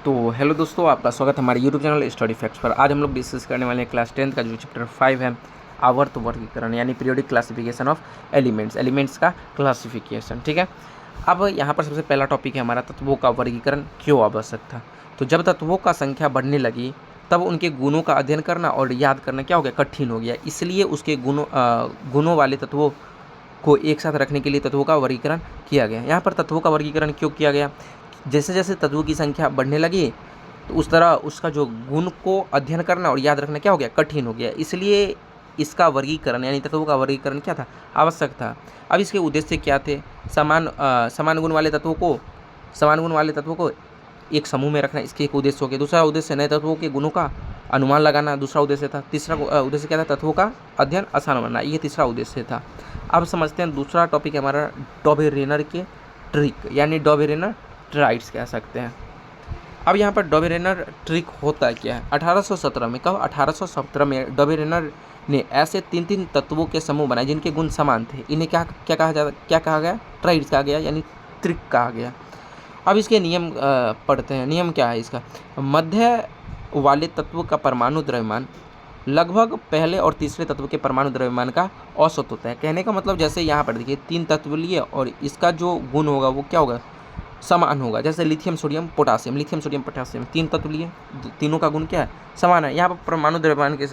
तो हेलो दोस्तों, आपका स्वागत है हमारे यूट्यूब चैनल स्टडी फैक्ट्स पर। आज हम लोग डिस्कस करने वाले हैं क्लास 10th का जो चैप्टर 5 है, आवर्त वर्गीकरण यानी पीरियोडिक क्लासिफिकेशन ऑफ एलिमेंट्स का क्लासिफिकेशन। ठीक है, अब यहाँ पर सबसे पहला टॉपिक है हमारा तत्वों का वर्गीकरण क्यों आवश्यक था। तो जब तत्वों का संख्या बढ़ने लगी तब उनके गुणों का अध्ययन करना और याद करना क्या हो गया, कठिन हो गया। इसलिए उसके गुणों वाले तत्वों को एक साथ रखने के लिए तत्वों का वर्गीकरण किया गया। यहाँ पर तत्वों का वर्गीकरण क्यों किया गया, जैसे जैसे तत्वों की संख्या बढ़ने लगी तो उस तरह उसका जो गुण को अध्ययन करना और याद रखना क्या हो गया, कठिन हो गया। इसलिए इसका वर्गीकरण यानी तत्वों का वर्गीकरण क्या था, आवश्यक था। अब इसके उद्देश्य क्या थे, समान गुण वाले तत्वों को एक समूह में रखना, इसके एक उद्देश्य हो गया। दूसरा उद्देश्य नए तत्वों के गुणों का अनुमान लगाना, दूसरा उद्देश्य था। तीसरा उद्देश्य क्या था, तत्वों का अध्ययन आसान बनाना, ये तीसरा उद्देश्य था। अब समझते हैं दूसरा टॉपिक है हमारा डॉबेरेनर के ट्रिक यानी डॉबेरेनर ट्राइड्स कह सकते हैं। अब यहाँ पर डॉबेरेनर ट्रिक होता क्या है, 1817 में, कब 1817 में डॉबेरेनर ने ऐसे तीन तीन तत्वों के समूह बनाए जिनके गुण समान थे। इन्हें क्या कहा गया, ट्राइड्स कहा गया यानी ट्रिक कहा गया। अब इसके नियम पढ़ते हैं। नियम क्या है इसका, मध्य वाले तत्व का परमाणु द्रव्यमान लगभग पहले और तीसरे तत्व के परमाणु द्रव्यमान का औसत होता है। कहने का मतलब जैसे यहाँ पर देखिए तीन तत्व लिए और इसका जो गुण होगा वो क्या होगा, समान होगा। जैसे लिथियम सोडियम पोटासियम तीन तत्व लिए, तीनों का गुण क्या है, समान है। यहाँ पर परमाणु द्रव्यमान के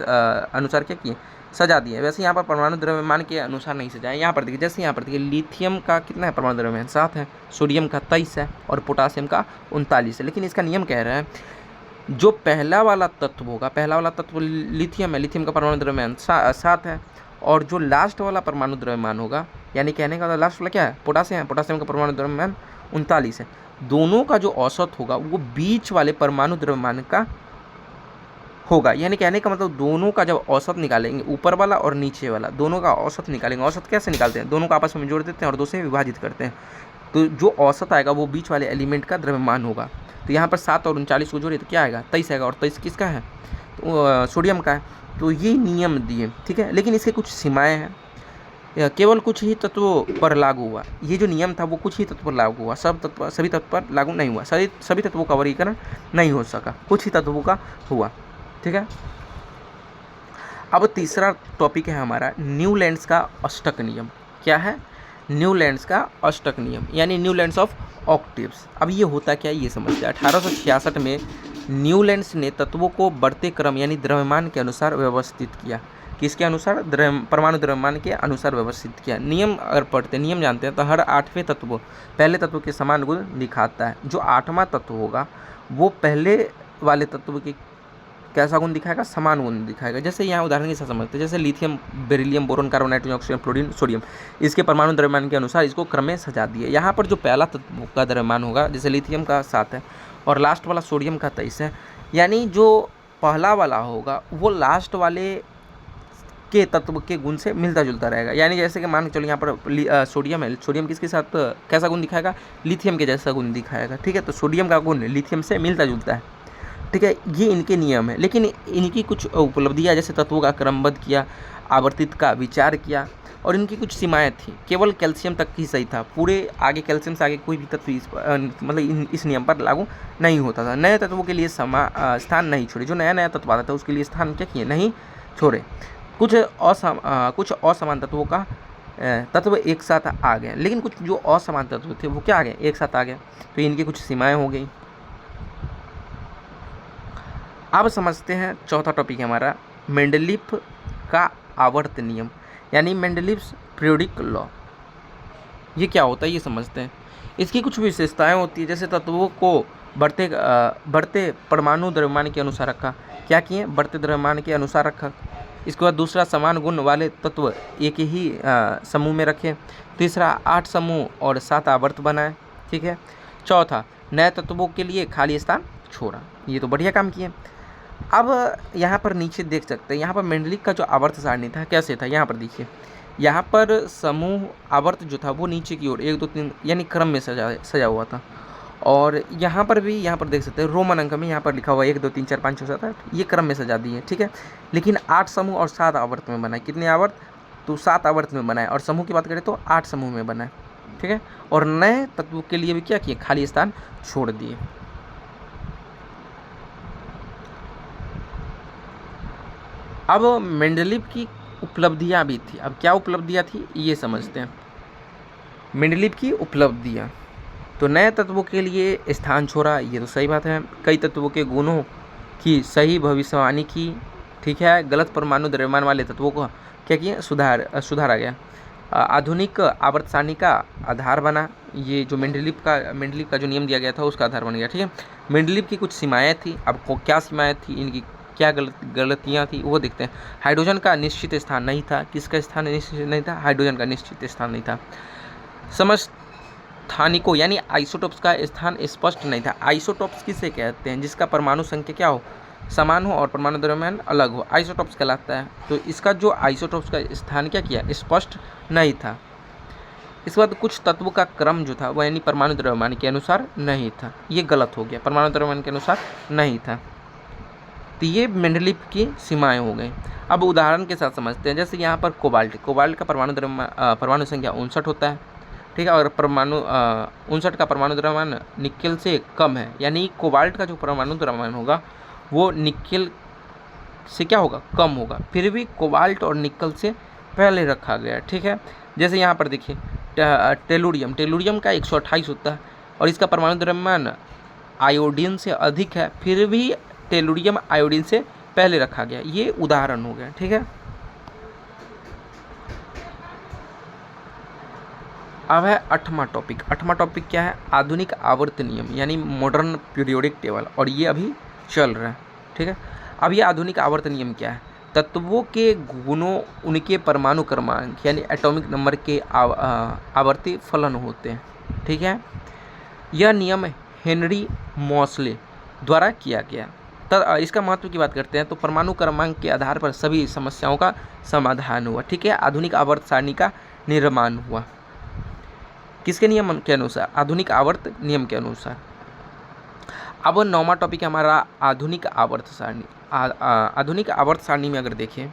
अनुसार क्या किए, सजा दिए। वैसे यहाँ पर परमाणु द्रव्यमान के अनुसार नहीं सजाए। यहाँ पर देखिए, जैसे यहाँ पर देखिए लिथियम का कितना है परमाणु द्रव्यमान, 7 है, सोडियम का 23 है और पोटासियम का 39 है। लेकिन इसका नियम कह रहा है जो पहला वाला तत्व होगा, पहला वाला तत्व लिथियम है, लिथियम का परमाणु द्रव्यमान 7 है, और जो लास्ट वाला परमाणु द्रव्यमान होगा यानी कहने का लास्ट वाला क्या है, पोटासियम है, पोटासियम का परमाणु द्रव्यमान 39 है। दोनों का जो औसत होगा वो बीच वाले परमाणु द्रव्यमान का होगा। यानी कहने का मतलब दोनों का जब औसत निकालेंगे, ऊपर वाला और नीचे वाला दोनों का औसत निकालेंगे। औसत कैसे निकालते हैं, दोनों को आपस में जोड़ देते हैं और 2 से विभाजित करते हैं, तो जो औसत आएगा वो बीच वाले एलिमेंट का द्रव्यमान होगा। तो यहाँ पर 7 और 39 को जोड़े तो क्या आएगा, 23 आएगा, और 23 किसका है, तो सोडियम का है। तो ये नियम दिए, ठीक है। लेकिन इसके कुछ सीमाएँ हैं, केवल कुछ ही तत्वों पर लागू हुआ। ये जो नियम था वो कुछ ही तत्व पर लागू हुआ, सभी तत्व पर लागू नहीं हुआ। सभी तत्वों का वर्गीकरण नहीं हो सका, कुछ ही तत्वों का हुआ, ठीक है। अब तीसरा टॉपिक है हमारा न्यूलैंड्स का अष्टक नियम। क्या है, न्यूलैंड्स का अष्टक नियम यानी न्यूलैंड्स ऑफ ऑक्टेव्स। अब ये होता क्या है ये समझते हैं। 1866 में न्यूलैंड्स ने तत्वों को बढ़ते क्रम यानी द्रव्यमान के अनुसार व्यवस्थित किया। किसके अनुसार, परमाणु द्रव्यमान के अनुसार व्यवस्थित किया। नियम अगर पढ़ते, नियम जानते हैं तो हर 8वें तत्व पहले तत्व के समान गुण दिखाता है। जो 8वां तत्व होगा वो पहले वाले तत्व के कैसा गुण दिखाएगा, समान गुण दिखाएगा। जैसे यहाँ उदाहरण के साथ समझते हैं, जैसे lithium, beryllium, boron, carbon, nitrogen, oxygen, fluorine, sodium, इसके परमाणु द्रव्यमान के अनुसार इसको क्रम में सजा दिए। यहाँ पर जो पहला तत्व का द्रव्यमान होगा, जैसे लिथियम का 7 है और लास्ट वाला सोडियम का 23 है, यानी जो पहला वाला होगा वो लास्ट वाले के तत्व के गुण से मिलता जुलता रहेगा। यानी जैसे कि मान के चलो यहाँ पर सोडियम है, सोडियम किसके साथ कैसा गुण दिखाएगा, लिथियम के जैसा गुण दिखाएगा, ठीक है। तो सोडियम का गुण लिथियम से मिलता जुलता है, ठीक है। ये इनके नियम है। लेकिन इनकी कुछ उपलब्धियाँ, जैसे तत्वों का क्रमबद्ध किया, आवर्तित का विचार किया, और इनकी कुछ सीमाएं थी। केवल कैल्शियम तक ही सही था, पूरे आगे कैल्शियम से आगे कोई भी तत्व इस नियम पर लागू नहीं होता था। नए तत्वों के लिए स्थान नहीं छोड़े, जो नया नया तत्व आता था उसके लिए स्थान क्या किए, नहीं छोड़े। कुछ असमान तत्वों का तत्व एक साथ आ गए, लेकिन कुछ जो असमान तत्व थे वो क्या आ गए, एक साथ आ गए। तो इनकी कुछ सीमाएं हो गई। अब समझते हैं चौथा टॉपिक है हमारा मेंडलीफ का आवर्त नियम यानी मेंडलीफ्स पीरियोडिक लॉ। ये क्या होता है ये समझते हैं। इसकी कुछ विशेषताएं होती है, जैसे तत्वों को बढ़ते परमाणु द्रव्यमान के अनुसार रखा। क्या किए, बढ़ते द्रव्यमान के अनुसार रखा। इसके बाद दूसरा, समान गुण वाले तत्व एक ही समूह में रखे। तीसरा, 8 समूह और 7 आवर्त बनाए, ठीक है। चौथा, नए तत्वों के लिए खाली स्थान छोड़ा। ये तो बढ़िया काम किए। अब यहाँ पर नीचे देख सकते हैं, यहाँ पर मेंडलीफ का जो आवर्त सारणी था कैसे था, यहाँ पर देखिए, यहाँ पर समूह आवर्त जो था वो नीचे की ओर 1 2 3 यानी क्रम में सजा हुआ था। और यहाँ पर भी, यहाँ पर देख सकते हैं रोमन अंक में यहाँ पर लिखा हुआ है 1 2 3 4 5 6 7 8, ये क्रम में सजा दिए, ठीक है। लेकिन 8 समूह और 7 आवर्त में बनाए। कितने आवर्त, तो 7 आवर्त में बनाए। और समूह की बात करें तो 8 समूह में बनाए, ठीक है। और नए तत्व के लिए भी क्या किए, खाली स्थान छोड़ दिए। अब मेंडलीव की उपलब्धियाँ भी थी। अब क्या उपलब्धियाँ थी ये समझते हैं। मेंडलीव की उपलब्धियाँ, तो नए तत्वों के लिए स्थान छोड़ा, ये तो सही बात है। कई तत्वों के गुणों की सही भविष्यवाणी की, ठीक है। गलत परमाणु द्रव्यमान वाले तत्वों को क्या किया, सुधारा गया। आधुनिक आवर्त सारणी का आधार बना, ये जो मेंडलीव का जो नियम दिया गया था उसका आधार बन गया, ठीक है। मेंडलीव की कुछ सीमाएँ थी। अब क्या सीमाएँ थी, इनकी क्या गलतियाँ थी वो देखते हैं। हाइड्रोजन का निश्चित स्थान नहीं था। किसका स्थान निश्चित नहीं था? हाइड्रोजन का निश्चित स्थान नहीं था। समस्थानिकों यानी आइसोटोप्स का स्थान स्पष्ट नहीं था। आइसोटोप्स किसे कहते हैं? जिसका परमाणु संख्या क्या हो, समान हो और परमाणु द्रव्यमान अलग हो, आइसोटोप्स कहलाता है। तो इसका जो आइसोटोप्स का स्थान क्या किया, स्पष्ट नहीं था। इसके बाद कुछ तत्वों का क्रम जो था वह यानी परमाणु द्रव्यमान के अनुसार नहीं था। ये गलत हो गया, परमाणु द्रव्यमान के अनुसार नहीं था। तो ये मेंडलीव की सीमाएं हो गई। अब उदाहरण के साथ समझते हैं। जैसे यहाँ पर कोबाल्ट का परमाणु संख्या 59 होता है, ठीक है। और परमाणु 59 का परमाणु द्रव्यमान निकेल से कम है, यानी कोबाल्ट का जो परमाणु द्रव्यमान होगा वो निकेल से क्या होगा, कम होगा। फिर भी कोबाल्ट और निकल से पहले रखा गया, ठीक है। जैसे यहाँ पर देखिए टेलुरियम का 128 होता है और इसका परमाणु द्रव्यमान आयोडीन से अधिक है, फिर भी टेलुरियम आयोडीन से पहले रखा गया। ये उदाहरण हो गया, ठीक है। अब है 8वां टॉपिक। 8वां टॉपिक क्या है? आधुनिक आवर्त नियम यानी मॉडर्न पीरियोडिक टेबल, और ये अभी चल रहा है, ठीक है। अब ये आधुनिक आवर्त नियम क्या है? तत्वों के गुणों उनके परमाणु क्रमांक यानी एटॉमिक नंबर के आवर्ती फलन होते हैं, ठीक है। यह नियम हेनरी मॉसले द्वारा किया गया। इसका महत्व की बात करते हैं तो परमाणु क्रमांक के आधार पर सभी समस्याओं का समाधान हुआ, ठीक है। आधुनिक आवर्त सारणी का निर्माण हुआ किसके नियम के अनुसार? आधुनिक आवर्त नियम के अनुसार। अब 9वां टॉपिक है हमारा आधुनिक आवर्त सारणी। आधुनिक आवर्त सारणी में अगर देखें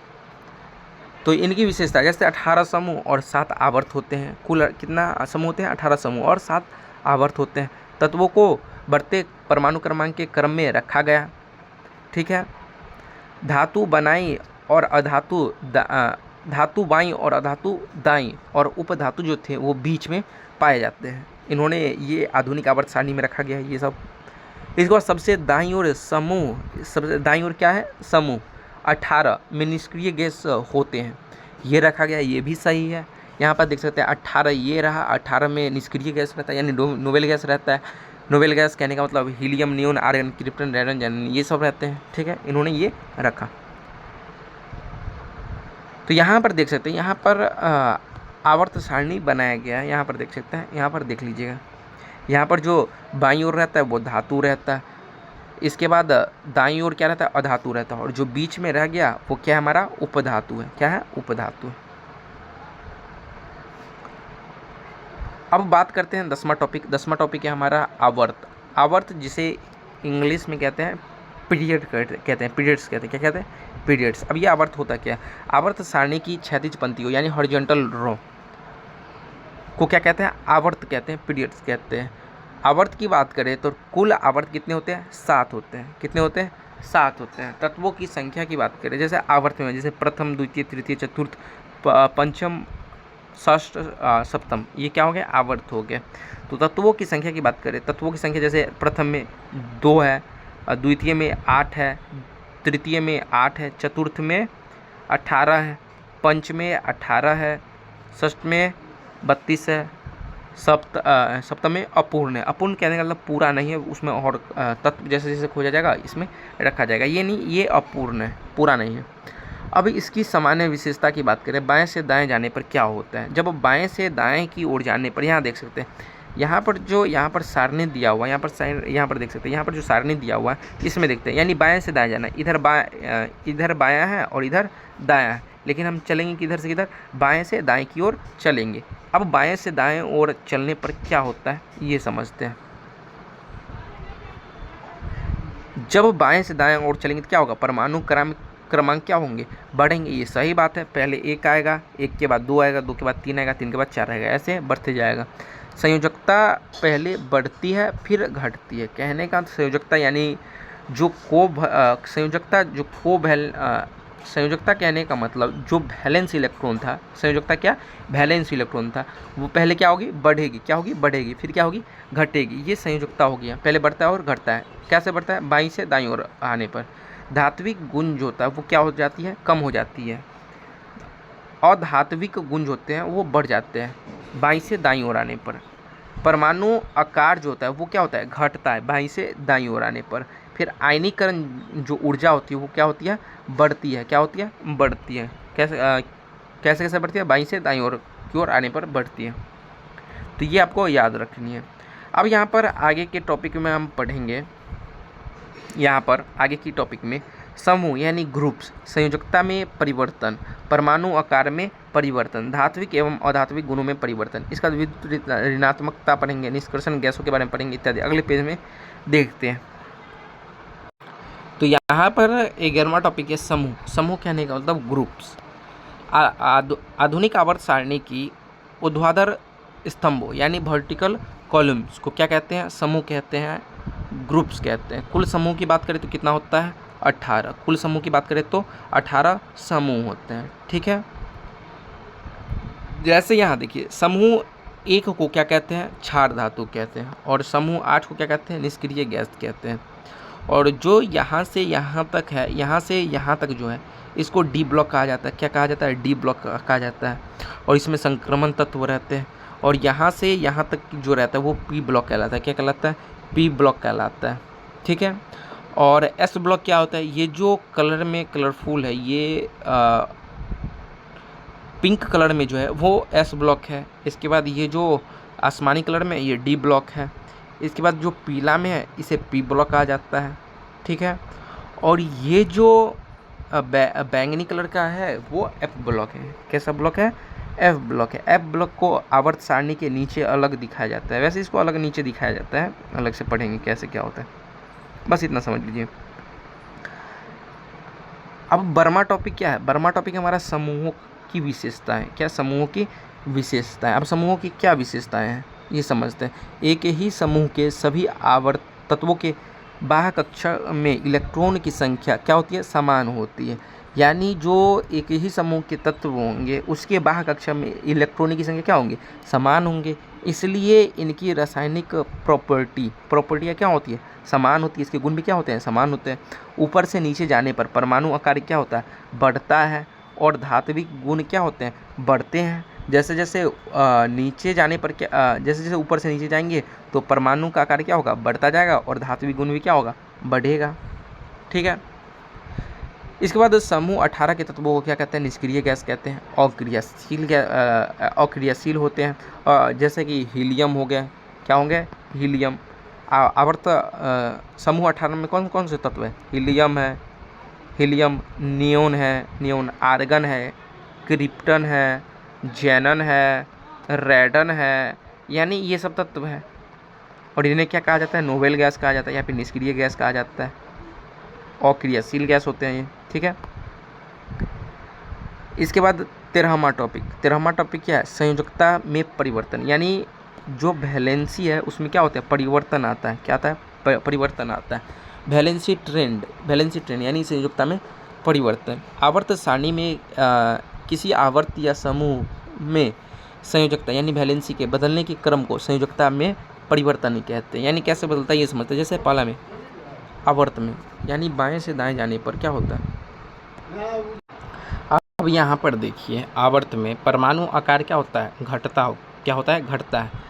तो इनकी विशेषता, जैसे 18 समूह और 7 आवर्त होते हैं। कुल कितना समूह होते हैं? 18 समूह और 7 आवर्त होते हैं। तत्वों को बढ़ते परमाणु क्रमांक के क्रम में रखा गया, ठीक है। धातु बनाई और अधातु धातु बाईं और अधातु दाईं और उपधातु जो थे वो बीच में पाए जाते हैं। इन्होंने ये आधुनिक आवर्त सारणी में रखा गया है ये सब। इसके बाद सबसे दाईं ओर समूह, सबसे दाईं ओर क्या है? समूह 18 में निष्क्रिय गैस होते हैं, ये रखा गया, ये भी सही है। यहाँ पर देख सकते हैं 18 ये रहा, 18 में निष्क्रिय गैस रहता है यानी नोबेल गैस रहता है। नोबेल गैस कहने का मतलब helium, neon, argon, krypton, radon, xenon ये सब रहते हैं, ठीक है। इन्होंने ये रखा। तो यहाँ पर देख सकते हैं, यहाँ पर आवर्त सारणी बनाया गया है। यहाँ पर देख सकते हैं, यहाँ पर देख लीजिएगा, यहाँ पर जो बाईं ओर रहता है वो धातु रहता है, इसके बाद दाईं ओर क्या रहता है? अधातु रहता है, और जो बीच में रह गया वो क्या है? हमारा उपधातु है। क्या है? उपधातु है। अब बात करते हैं 10वां टॉपिक। 10वां टॉपिक है हमारा आवर्त। आवर्त जिसे इंग्लिश में कहते हैं पीरियड कहते हैं, पीरियड्स कहते हैं। क्या कहते हैं? पीरियड्स। अब ये आवर्त होता क्या है? आवर्त सारणी की क्षैतिज पंक्तियों यानी हॉरिजॉन्टल रो को क्या कहते हैं? आवर्त कहते हैं, पीरियड्स कहते हैं। आवर्त की बात करें तो कुल आवर्त कितने होते हैं? 7 होते हैं। कितने होते हैं? 7 होते हैं। तत्वों की संख्या की बात करें, जैसे आवर्त में जैसे प्रथम, द्वितीय, तृतीय, चतुर्थ, पंचम, षष्ठ, सप्तम, ये क्या हो गया? आवर्त हो गया। तो तत्वों की संख्या की बात करें, तत्वों की संख्या जैसे प्रथम में 2 है, द्वितीय में 8 है, तृतीय में 8 है, चतुर्थ में 18 है, पंचम में 18 है, षष्ठ में 32 है, सप्तम में अपूर्ण है। अपूर्ण कहने का मतलब पूरा नहीं है, उसमें और तत्व जैसे जैसे खोजा जाएगा इसमें रखा जाएगा। ये नहीं, ये अपूर्ण है, पूरा नहीं है। अब इसकी सामान्य विशेषता की बात करें, बाएं से दाएं जाने पर क्या होता है? जब बाएं से दाएं की ओर जाने पर, यहाँ देख सकते हैं, यहाँ पर सारणी दिया हुआ है, यहाँ पर देख सकते हैं, यहाँ पर जो सारणी दिया हुआ है इसमें देखते हैं, यानी बाएं से दाएं जाना। इधर बायां है और इधर दायां है, लेकिन हम चलेंगे किधर से किधर? बाएं से दाएं की ओर चलेंगे। अब बाएं से दाएं ओर चलने पर क्या होता है ये समझते हैं। जब बाएं से दाएं ओर चलेंगे तो क्या होगा? परमाणु क्रमांक क्या होंगे? बढ़ेंगे। ये सही बात है। पहले 1 आएगा, 1 के बाद 2 आएगा, 2 के बाद 3 आएगा, 3 के बाद 4 आएगा, ऐसे बढ़ते जाएगा। संयोजकता पहले बढ़ती है फिर घटती है। कहने का संयोजकता यानी जो संयोजकता जो संयोजकता कहने का मतलब जो वैलेंस इलेक्ट्रॉन था, संयोजकता क्या, वैलेंस इलेक्ट्रॉन था, वो पहले क्या होगी, बढ़ेगी, क्या होगी, बढ़ेगी, फिर क्या होगी, घटेगी। ये संयोजकता हो गया, पहले बढ़ता है और घटता है। कैसे बढ़ता है, बाईं से दाईं ओर आने पर। धात्विक गुण जो होता है वो क्या हो जाती है, कम हो जाती है। और धात्विक गुण होते हैं वो बढ़ जाते हैं बाईं से दाईं ओर आने पर। परमाणु आकार जो होता है वो क्या होता है, घटता है बाईं से दाईं ओर आने पर। फिर आयनीकरण जो ऊर्जा होती है वो क्या होती है, बढ़ती है, क्या होती है, बढ़ती है। कैसे कैसे कैसे बढ़ती है, बाईं से दाईं ओर की ओर आने पर बढ़ती है। तो ये आपको याद रखनी है। अब यहाँ पर आगे के टॉपिक में हम पढ़ेंगे, यहाँ पर आगे की टॉपिक में समूह यानी ग्रुप्स, संयोजकता में परिवर्तन, परमाणु आकार में परिवर्तन, धात्विक एवं अधात्विक गुणों में परिवर्तन, इसका विद्युत ऋणात्मकता पढ़ेंगे, निष्कर्षण गैसों के बारे में पढ़ेंगे इत्यादि। अगले पेज में देखते हैं। तो यहाँ पर 11वां टॉपिक है समूह। समूह कहने का मतलब ग्रुप्स। आधुनिक आवर्त सारणी की ऊर्ध्वाधर स्तंभों यानी वर्टिकल कॉलम्स को क्या कहते हैं, समूह कहते हैं, ग्रुप्स कहते हैं। कुल समूह की बात करें तो कितना होता है, 18। कुल समूह की बात करें तो 18 समूह होते हैं, ठीक है। जैसे यहाँ देखिए, समूह 1 को क्या कहते हैं, क्षार धातु कहते हैं, और समूह 8 को क्या कहते हैं, निष्क्रिय गैस कहते हैं। और जो यहाँ से यहाँ तक है, यहाँ से यहाँ तक जो है, इसको डी ब्लॉक कहा जाता है। क्या कहा जाता है, डी ब्लॉक कहा जाता है। और इसमें संक्रमण तत्व रहते हैं। और यहाँ से यहाँ तक जो रहता है वो पी ब्लॉक कहलाता है। क्या कहलाता है, पी ब्लॉक कहलाता है, ठीक है। और एस ब्लॉक क्या होता है, ये जो कलर में कलरफुल है, ये पिंक कलर में जो है वो एस ब्लॉक है। इसके बाद ये जो आसमानी कलर में ये डी ब्लॉक है। इसके बाद जो पीला में है इसे पी ब्लॉक कहा जाता है, ठीक है। और ये जो बैंगनी कलर का है वो एफ ब्लॉक है। कैसा ब्लॉक है, एफ ब्लॉक है। एफ ब्लॉक को आवर्त सारणी के नीचे अलग दिखाया जाता है। वैसे इसको अलग नीचे दिखाया जाता है, अलग से पढ़ेंगे कैसे क्या होता है, बस इतना समझ लीजिए। अब बर्मा टॉपिक क्या है, बर्मा टॉपिक हमारा समूहों की विशेषता है। क्या, समूहों की विशेषता है। अब समूहों की क्या विशेषताएं हैं ये समझते हैं। एक ही समूह के सभी आवर्त तत्वों के बाह्य कक्षा में इलेक्ट्रॉन की संख्या क्या होती है, समान होती है। यानी जो एक ही समूह के तत्व होंगे उसके बाह्य कक्षा में इलेक्ट्रॉन की संख्या क्या होंगे, समान होंगे। इसलिए इनकी रासायनिक प्रॉपर्टियाँ क्या होती है, समान होती है। इसके गुण भी क्या होते हैं, समान होते हैं। ऊपर से नीचे जाने पर परमाणु आकार क्या होता है, बढ़ता है। और धात्विक गुण क्या होते हैं, बढ़ते हैं। जैसे जैसे नीचे जाने पर क्या, जैसे जैसे ऊपर से नीचे जाएंगे तो परमाणु का आकार क्या होगा, बढ़ता जाएगा, और धात्विक गुण भी क्या होगा, बढ़ेगा, ठीक है। इसके बाद समूह 18 के तत्वों को क्या कहते हैं, निष्क्रिय गैस कहते हैं। अक्रियाशील होते हैं, जैसे कि हीलियम हो गया। क्या होंगे, हीलियम। आवर्त समूह 18 में कौन कौन से तत्व है, हीलियम है, हीलियम, नियोन है, नियोन, आर्गन है, क्रिप्टन है, जेनन है, रेडन है, यानी ये सब तत्व है। और इन्हें क्या कहा जाता है, नोबेल गैस कहा जाता है, या फिर निष्क्रिय गैस कहा जाता है। और क्रियाशील गैस होते हैं ये, ठीक है। इसके बाद 13वां टॉपिक क्या है, संयोजकता में परिवर्तन। यानी जो वैलेंसी है उसमें क्या होता है, परिवर्तन आता है। क्या आता है, परिवर्तन आता है। वैलेंसी ट्रेंड यानी संयोजकता में परिवर्तन। आवर्त सारणी में किसी आवर्त या समूह में संयोजकता यानी वैलेंसी के बदलने के क्रम को संयोजकता में परिवर्तन कहते हैं। यानी कैसे बदलता है ये समझते हैं। जैसे पहला में आवर्त में, यानी बाएं से दाएं जाने पर क्या होता है। अब यहाँ पर देखिए, आवर्त में परमाणु आकार क्या होता है, घटता है।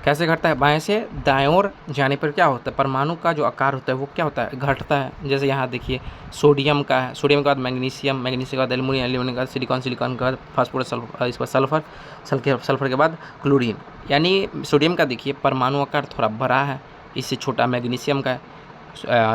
कैसे घटता है, बाएं से दाएं ओर जाने पर क्या होता है, परमाणु का जो आकार होता है वो क्या होता है, घटता है। जैसे यहाँ देखिए, सोडियम का है, सोडियम के बाद मैग्नीशियम के बाद एल्युमिनियम, के बाद सिलिकॉन के बाद फास्फोरस, इस पर सल्फर के बाद क्लोरीन। यानी सोडियम का देखिए परमाणु आकार थोड़ा बड़ा है, इससे छोटा मैग्नीशियम का है,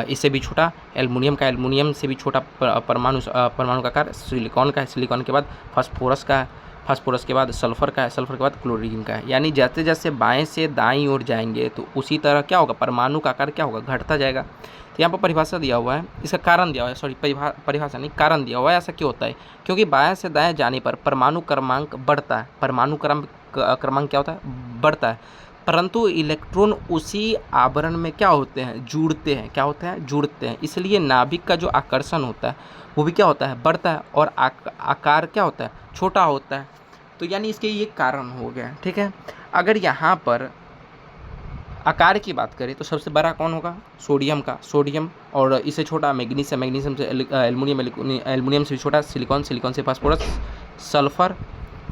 इससे भी छोटा एल्युमिनियम से भी छोटा परमाणु का आकार सिलिकॉन का है, सिलिकॉन के बाद फास्फोरस का है, फास्फोरस के बाद सल्फर का है, सल्फर के बाद क्लोरीन का है। यानी जैसे जैसे बाएं से दाईं ओर जाएंगे तो उसी तरह क्या होगा, परमाणु का आकार क्या होगा, घटता जाएगा। तो यहाँ पर परिभाषा दिया हुआ है, इसका कारण दिया हुआ है, सॉरी परिभाषा नहीं, कारण दिया हुआ है। ऐसा क्यों होता है, क्योंकि बाएं से दाएं जाने पर परमाणु क्रमांक बढ़ता है। परमाणु क्रमांक क्या होता है, बढ़ता है। परंतु इलेक्ट्रॉन उसी आवरण में क्या होते हैं, जुड़ते हैं। क्या होते हैं, जुड़ते हैं। इसलिए नाभिक का जो आकर्षण होता है वो भी क्या होता है, बढ़ता है, और आकार क्या होता है, छोटा होता है। तो यानी इसके ये कारण हो गया। ठीक है, अगर यहाँ पर आकार की बात करें तो सबसे बड़ा कौन होगा, सोडियम का, सोडियम, और इससे छोटा मैग्नीशियम, मैग्नीशियम से एल्युमिनियम, एल्युमिनियम से भी छोटा सिलिकॉन, सिलिकॉन से फास्फोरस, सल्फर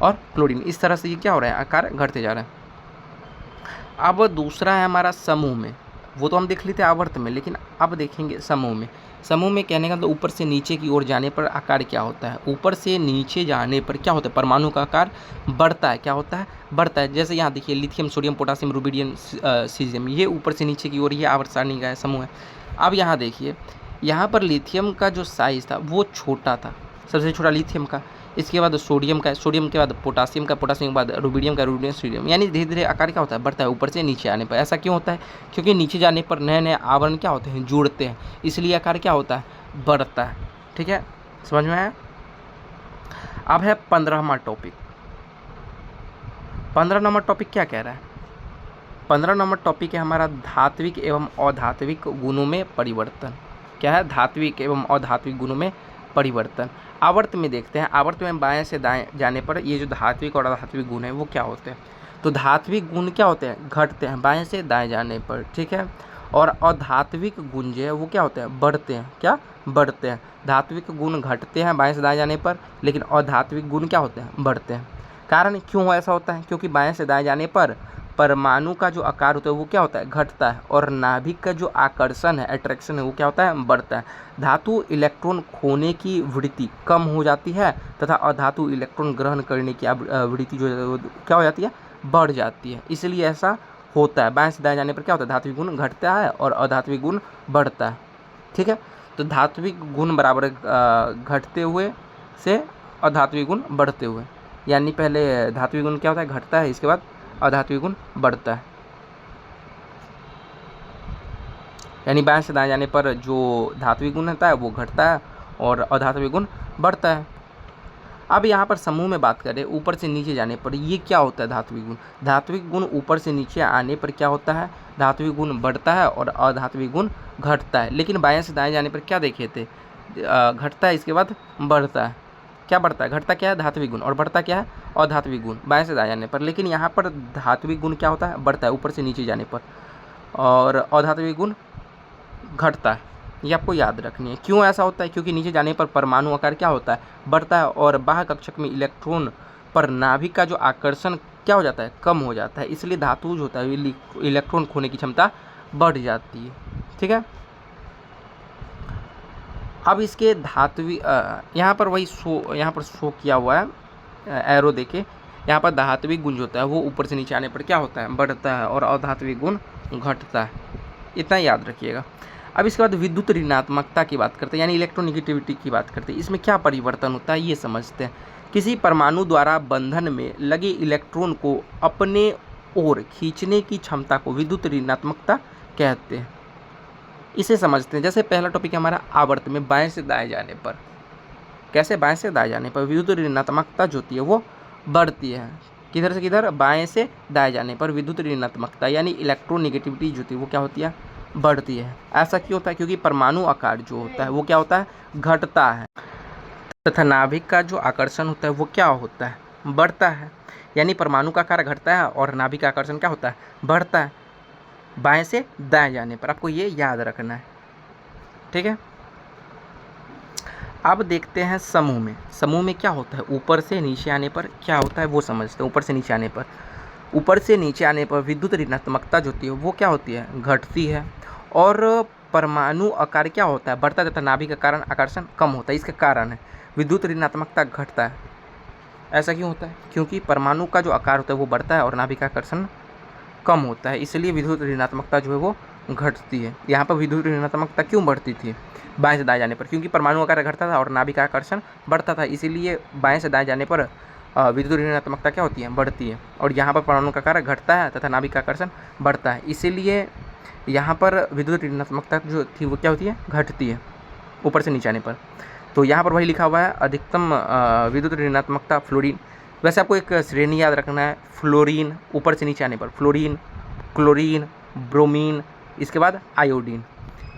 और क्लोरीन। इस तरह से ये क्या हो रहा है, आकार घटते जा रहे हैं। अब दूसरा है हमारा समूह में, वो तो हम देख लेते हैं आवर्त में, लेकिन अब देखेंगे समूह में। समूह में कहने का तो ऊपर से नीचे की ओर जाने पर आकार क्या होता है, ऊपर से नीचे जाने पर क्या होता है, परमाणु का आकार बढ़ता है। क्या होता है, बढ़ता है। जैसे यहाँ देखिए lithium, sodium, potassium, rubidium, caesium, ये ऊपर से नीचे की ओर ये आवर्त सारणी का है, समूह है। अब यहाँ देखिए, यहाँ पर लिथियम का जो साइज था वो छोटा था, सबसे छोटा लिथियम का, इसके बाद सोडियम का, सोडियम के बाद पोटासियम का, पोटासियम के बाद रुबिडियम का, रुबिडियम, सोडियम, यानी धीरे धीरे आकार क्या होता है, बढ़ता है ऊपर से नीचे आने पर। ऐसा क्यों होता है, क्योंकि नीचे जाने पर नए नए आवरण क्या होते हैं, जुड़ते हैं, इसलिए आकार क्या होता है, बढ़ता है। ठीक है, समझ में आया। अब है 15वां टॉपिक। 15 नंबर टॉपिक क्या कह रहा है, 15 नंबर टॉपिक है हमारा धात्विक एवं अधात्विक गुणों में परिवर्तन। क्या है, धात्विक एवं अधात्विक गुणों में परिवर्तन। आवर्त में देखते हैं, आवर्त में बाएं से दाएं जाने पर ये जो धात्विक और अधात्विक गुण है वो क्या होते हैं। तो धात्विक गुण क्या होते हैं, घटते हैं बाएं से दाएं जाने पर। ठीक है, और अधात्विक गुण जो है वो क्या होते हैं, बढ़ते हैं। क्या, बढ़ते हैं। धात्विक गुण घटते हैं बाएं से दाएं जाने पर, लेकिन अधात्विक गुण क्या होते हैं, बढ़ते हैं। कारण क्यों ऐसा होता है, क्योंकि बाएं से दाएं जाने पर परमाणु का जो आकार होता है वो क्या होता है, घटता है, और नाभिक का जो आकर्षण है, अट्रैक्शन है, वो क्या होता है, बढ़ता है। धातु इलेक्ट्रॉन खोने की वृत्ति कम हो जाती है तथा अधातु इलेक्ट्रॉन ग्रहण करने की वृत्ति जो है वो क्या हो जाती है, बढ़ जाती है। इसलिए ऐसा होता है, बाएं से दाएं जाने पर क्या होता है, धात्विक गुण घटता है और अधात्विक गुण बढ़ता है। ठीक है, तो धात्विक गुण बराबर घटते हुए से अधात्विक गुण बढ़ते हुए, यानी पहले धात्विक गुण क्या होता है, घटता है, इसके बाद अधात्विक गुण बढ़ता है। यानी बाएं से दाएं जाने पर जो धात्विक गुण होता है वो घटता है और अधात्विक गुण बढ़ता है। अब यहाँ पर समूह में बात करें, ऊपर से नीचे जाने पर ये क्या होता है, धात्विक गुण। धात्विक गुण ऊपर से नीचे आने पर क्या होता है, धात्विक गुण बढ़ता है और अधात्विक गुण घटता है। लेकिन बाएं से दाएं जाने पर क्या देखे थे, घटता है, इसके बाद बढ़ता है। क्या बढ़ता है, घटता क्या है, धात्विक गुण, और बढ़ता क्या है, अधात्विक गुण, बाएं से दाएं जाने पर। लेकिन यहाँ पर धात्विक गुण क्या होता है, बढ़ता है ऊपर से नीचे जाने पर, और अधात्विक गुण घटता है। ये आपको याद रखनी है। क्यों ऐसा होता है, क्योंकि नीचे जाने पर परमाणु आकार क्या होता है, बढ़ता है, और बाह्य कक्षक में इलेक्ट्रॉन पर नाभिक का जो आकर्षण क्या हो जाता है, कम हो जाता है। इसलिए धातु जो होता है इलेक्ट्रॉन खोने की क्षमता बढ़ जाती है। ठीक है, अब इसके धात्विक यहाँ पर वही यहाँ पर शो किया हुआ है एरो देके, यहाँ पर धात्विक गुण जो होता है वो ऊपर से नीचे आने पर क्या होता है, बढ़ता है, और अधात्विक गुण घटता है। इतना याद रखिएगा। अब इसके बाद विद्युत ऋणात्मकता की बात करते हैं, यानी इलेक्ट्रोनिगेटिविटी की बात करते हैं। इसमें क्या परिवर्तन होता है ये समझते हैं। किसी परमाणु द्वारा बंधन में लगे इलेक्ट्रॉन को अपने ओर खींचने की क्षमता को विद्युत ऋणात्मकता कहते हैं। इसे समझते हैं। जैसे पहला टॉपिक है हमारा आवर्त में बाएं से दाएं जाने पर, कैसे, बाएं से दाएं जाने पर विद्युत ऋणात्मकता जो होती है वो बढ़ती है। किधर से किधर, बाएं से दाएं जाने पर विद्युत ऋणात्मकता यानी इलेक्ट्रोनिगेटिविटी जो होती है वो क्या होती है, बढ़ती है। ऐसा क्यों होता है, क्योंकि परमाणु आकार जो होता है वो क्या होता है, घटता है, तथा नाभिक का जो आकर्षण होता है वो क्या होता है, बढ़ता है। यानी परमाणु का आकार घटता है और नाभिक का आकर्षण क्या होता है, बढ़ता है बाएं से दाएं जाने पर। आपको ये याद रखना है। ठीक है, अब देखते हैं समूह में। समूह में क्या होता है, ऊपर से नीचे आने पर क्या होता है वो समझते हैं। ऊपर से नीचे आने पर, ऊपर से नीचे आने पर विद्युत ऋणात्मकता जो होती है वो क्या होती है, घटती है, और परमाणु आकार क्या होता है, बढ़ता है, तथा नाभिक का कारण आकर्षण कम होता है। इसका कारण है विद्युत ऋणात्मकता घटता है। ऐसा क्यों होता है, क्योंकि परमाणु का जो आकार होता है वो बढ़ता है और नाभिक का आकर्षण कम होता है, इसलिए विद्युत ऋणात्मकता जो है वो घटती है। यहाँ पर विद्युत ऋणात्मकता क्यों बढ़ती थी, बाएं से दाएं जाने पर, क्योंकि परमाणु आकार घटता था और नाभिक का आकर्षण बढ़ता था, इसीलिए बाएं से दाएं जाने पर विद्युत ऋणात्मकता क्या होती है, बढ़ती है। और यहाँ पर परमाणु का आकार घटता है तथा नाभिक का आकर्षण बढ़ता है, इसीलिए यहाँ पर विद्युत ऋणात्मकता जो थी वो क्या होती है, घटती है ऊपर से नीचे आने पर। तो यहाँ पर वही लिखा हुआ है, अधिकतम विद्युत ऋणात्मकता फ्लोरीन। वैसे आपको एक श्रेणी याद रखना है, फ्लोरीन ऊपर से नीचे आने पर, फ्लोरीन, क्लोरीन, ब्रोमीन, इसके बाद आयोडीन।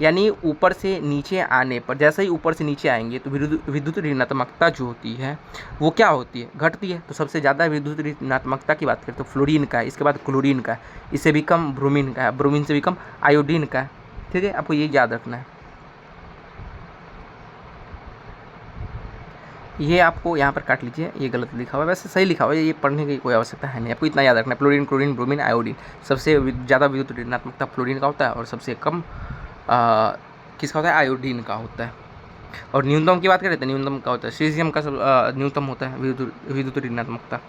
यानी ऊपर से नीचे आने पर, जैसे ही ऊपर से नीचे आएंगे तो विद्युत ऋणात्मकता जो होती है वो क्या होती है, घटती है। तो सबसे ज़्यादा विद्युत ऋणात्मकता की बात करें तो फ्लोरीन का है, इसके बाद क्लोरीन का है, इससे भी कम ब्रोमीन का है, ब्रोमीन से भी कम आयोडीन का है। ठीक है, आपको ये याद रखना है। ये आपको यहाँ पर काट लीजिए, ये गलत लिखा हुआ है, वैसे सही लिखा हुआ है, ये पढ़ने की कोई आवश्यकता है नहीं, आपको इतना याद रखना है। Fluorine, chlorine, bromine, iodine. सबसे ज़्यादा विद्युत ऋणात्मकता फ्लोरीन का होता है और सबसे कम किसका होता है, आयोडीन का होता है। और न्यूनतम की बात करें तो न्यूनतम का होता है सीजियम का, न्यूनतम होता है विद्युत ऋणात्मकता।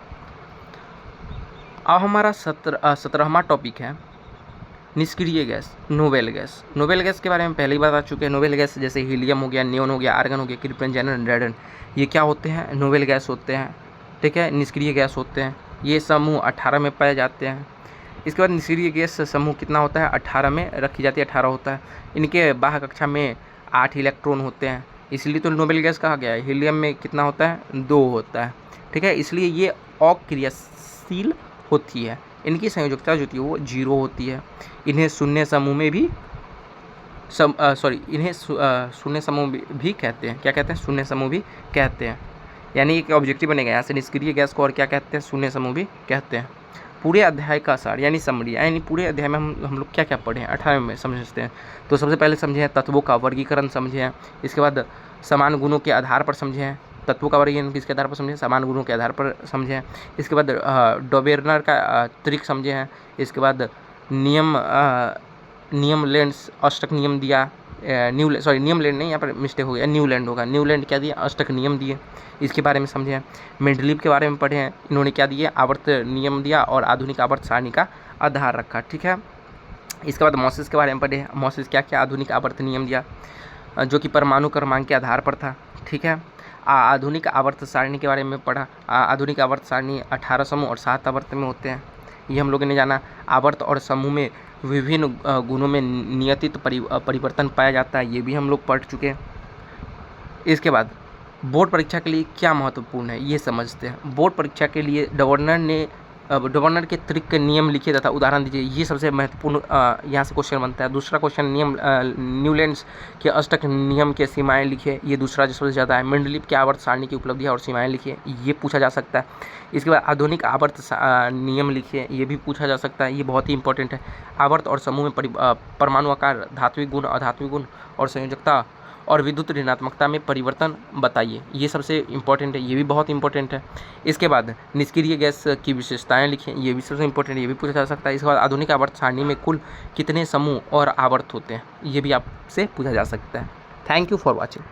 अब हमारा 17वां टॉपिक है निष्क्रिय gas, noble gas. Noble gas के बारे में पहले ही बता चुके हैं। नोबेल गैस जैसे हीलियम हो गया, नियोन हो गया, आर्गन हो गया, क्रिप्टन, जेनन, रेडन, ये क्या होते हैं, नोबेल गैस होते हैं। ठीक है, निष्क्रिय गैस होते हैं। ये समूह 18 में पाए जाते हैं। इसके बाद निष्क्रिय गैस समूह कितना होता है, 18 में रखी जाती है, 18 होता है। इनके बाह्य कक्षा में 8 इलेक्ट्रॉन होते हैं, इसलिए तो नोबेल गैस कहा गया है। हीलियम में कितना होता है, 2 होता है। ठीक है, इसलिए ये अक्रियाशील होती है। इनकी संयोजकता जो होती है वो 0 होती है। इन्हें शून्य समूह में भी इन्हें शून्य समूह भी कहते हैं। क्या कहते हैं, शून्य समूह भी कहते हैं। यानी एक ऑब्जेक्टिव बनेगा यहाँ से, निष्क्रिय गैस को और क्या कहते हैं, शून्य समूह भी कहते हैं। पूरे अध्याय का सार यानी समरी, यानी पूरे अध्याय में हम लोग क्या क्या पढ़े हैं 18 में समझते हैं। तो सबसे पहले समझे हैं तत्वों का वर्गीकरण समझे हैं। इसके बाद समान गुणों के आधार पर समझे हैं। तत्वों का वर्गीकरण किसके आधार पर समझे, समान गुणों के आधार पर समझे हैं। इसके बाद डोबेर्नर का त्रिक समझे हैं। इसके बाद नियम लेंड्स अष्टक नियम दिया, नियम लैंड नहीं, यहाँ पर मिस्टेक हो गया, न्यूलैंड होगा। न्यूलैंड क्या दिया, अष्टक नियम दिए, इसके बारे में समझे हैं। मेंडलीव के बारे में पढ़े हैं, इन्होंने क्या दिए, आवर्त नियम दिया और आधुनिक आवर्त सारणी का आधार रखा। ठीक है, इसके बाद मॉसिस के बारे में पढ़े हैं। मॉसिस क्या क्या आधुनिक आवर्त नियम दिया जो कि परमाणु क्रमांक के आधार पर था। ठीक है, आधुनिक आवर्त सारणी के बारे में पढ़ा। आधुनिक आवर्त सारणी 18 समूह और 7 आवर्त में होते हैं, ये हम लोगों ने जाना। आवर्त और समूह में विभिन्न गुणों में नियतित परिवर्तन पाया जाता है, ये भी हम लोग पढ़ चुके हैं। इसके बाद बोर्ड परीक्षा के लिए क्या महत्वपूर्ण है ये समझते हैं। बोर्ड परीक्षा के लिए गवर्नर के त्रिक के नियम लिखे तथा उदाहरण दीजिए, ये सबसे महत्वपूर्ण यहाँ से क्वेश्चन बनता है। दूसरा क्वेश्चन न्यूलैंड्स के अष्टक नियम के सीमाएं लिखे, ये दूसरा जो सबसे ज़्यादा है। मेंडलीव के आवर्त सारणी की उपलब्धियाँ और सीमाएं लिखिए, ये पूछा जा सकता है। इसके बाद आधुनिक आवर्त नियम लिखिए, ये भी पूछा जा सकता है, ये बहुत ही इंपॉर्टेंट है। आवर्त और समूह में परमाणु आकार, धात्विक गुण, अधात्विक गुण और संयोजकता और विद्युत ऋणात्मकता में परिवर्तन बताइए, ये सबसे इंपॉर्टेंट है, ये भी बहुत इंपॉर्टेंट है। इसके बाद निष्क्रिय गैस की विशेषताएं लिखें, ये भी सबसे इंपॉर्टेंट है, ये भी पूछा जा सकता है। इसके बाद आधुनिक आवर्त सारणी में कुल कितने समूह और आवर्त होते हैं, ये भी आपसे पूछा जा सकता है। Thank you for watching.